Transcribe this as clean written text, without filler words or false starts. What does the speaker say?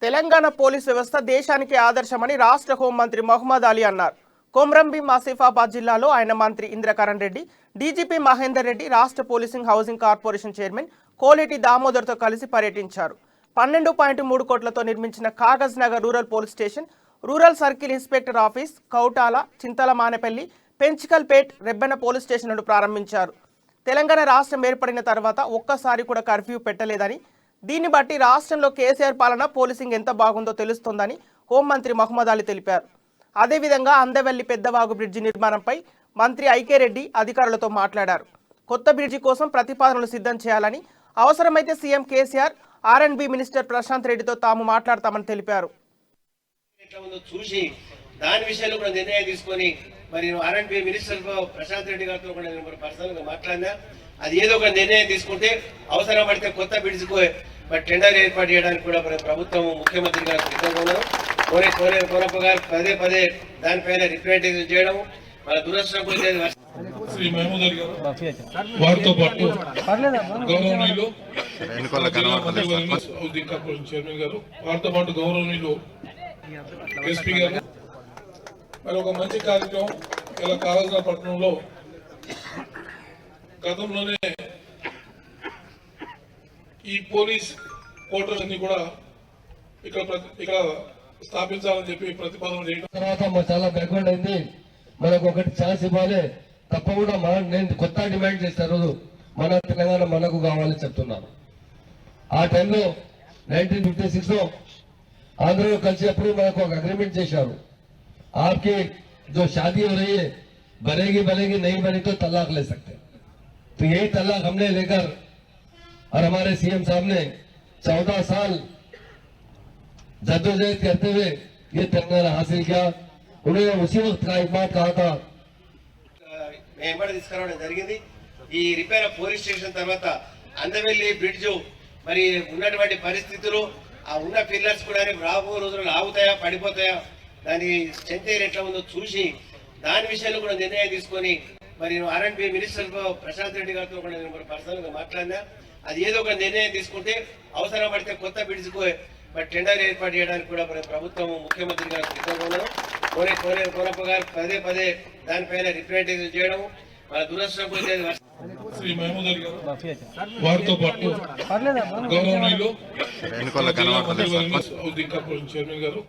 Telangana police వ్యవస్థ దేశానికి ఆదర్శమని రాష్ట్ర హోంమంత్రి మహమ్మద్ అలీ అన్నారు. కొమ్రంభీం ఆసిఫాబాద్ జిల్లాలో ఆయన మంత్రి ఇంద్రకరణ్ రెడ్డి, డీజీపీ మహేందర్ రెడ్డి, రాష్ట్ర policing housing corporation chairman Koleti దామోదర్తో కలిసి పర్యటించారు. 12.3 కోట్లతో నిర్మించిన Kagaz Nagar rural police station, rural circle inspector office, Kautala, Chintalamanepalli, Penchikalpet, Rebbena police స్టేషన్లను ప్రారంభించారు. తెలంగాణ రాష్ట్రం ఏర్పడిన తర్వాత ఒక్కసారి కూడా కర్ఫ్యూ పెట్టలేదని, దీన్ని బట్టి రాష్ట్రంలో కేసీఆర్ పాలన పోలీసింగ్ ఎంత బాగుందో తెలుస్తోందని హోంమంత్రి మహమ్మద్ అలీ తెలిపారు. అదేవిధంగా అందవెల్లి పెద్దవాగు బ్రిడ్జి నిర్మాణంపై మంత్రి ఐకే రెడ్డి అధికారులతో మాట్లాడారు. కొత్త బ్రిడ్జి కోసం ప్రతిపాదనలు సిద్ధం చేయాలని, అవసరమైతే CM KCR, R&B minister Prashanth రెడ్డితో తాము మాట్లాడతామని తెలిపారు. చూసి దాని విషయంలో కూడా నిర్ణయం తీసుకొని మరి R&B మినిస్టర్ ప్రశాంత్ రెడ్డి గారితో కూడా నేను పర్సనల్ గా మాట్లాడినా, అది ఏదో ఒక నిర్ణయం తీసుకుంటే అవసరం పడితే కొత్త బ్రిడ్జ్కు మరి టెండర్ ఏర్పాటు చేయడానికి కూడా ప్రభుత్వం ముఖ్యమంత్రి గారు సిద్ధంగా ఉన్నారు. కోనప్ప గారు పదే దానిపైన రిప్రజెంటేషన్ చేయడం మన దురదృష్టం శ్రీ మహమూద్ అలీ గారు, వారితో పాటు గౌరవనీయులు హౌసింగ్ కార్పొరేషన్ చైర్మన్ గారు, వారితో పాటు గౌరవనీయులు ఎస్పీ గారు, మరి ఒక మంచి కార్యక్రమం ఇలా కాగజ్ పట్టణంలో గతంలోనే ఈ పోలీస్ క్వార్టర్స్ అన్ని కూడా ఇక్కడ స్థాపించాలని చెప్పి ప్రతిపాదన చేయడం తర్వాత చాలా బ్యాక్గ్రౌండ్ అయింది. మనకు ఒకటి ఛాన్స్ ఇవ్వాలి, తప్పకుండా నేను కొత్త డిమాండ్ చేస్తారు. మన తెలంగాణ మనకు కావాలని చెప్తున్నాను. ఆ టైంలో 1956 లో ఆంధ్రలో కలిసినప్పుడు మనకు ఒక అగ్రిమెంట్ చేశారు. आपकी जो शादी हो रही है बनेगी नहीं बनी तो तलाक ले सकते. तो यही तलाक हमने लेकर और हमारे सीएम साहब ने 14 साल जद्दोजहद करते हुए ये तेलंगाना हासिल किया. उन्होंने उसी वक्त का एक बात कहा था, తీసుకురావడం జరిగింది. ఈ రిపేర్ పోలీస్ స్టేషన్ తర్వాత అందవెల్లి బ్రిడ్జ్ మరి ఉన్నటువంటి పరిస్థితులు, ఆ ఉన్న పిల్లర్స్ కూడా రాబో రోజుల్లో ఆగుతాయా పడిపోతాయా, దాని స్ట్రెంత్ ఎట్లా ఉందో చూసి దాని విషయంలో కూడా నిర్ణయం తీసుకొని మరి R&B మినిస్టర్ ప్రశాంత్ రెడ్డి గారితో కూడా నేను పర్సనల్ గా మాట్లాడినా, అది ఏదో ఒక నిర్ణయం తీసుకుంటే అవసరం పడితే కొత్త బ్రిడ్జ్కు మరి టెండర్ ఏర్పాటు చేయడానికి కూడా ప్రభుత్వం ముఖ్యమంత్రి గారు సిద్ధంగా ఉన్నారు. కోనప్ప గారు పదే దానిపైన రిప్రజెంటేషన్ చేయడం మన దురదృష్టం. శ్రీ మహమూద్ అలీ గారు, వారితో పాటు గౌరవనీయులు హౌసింగ్ కార్పొరేషన్ చైర్మన్ గారు,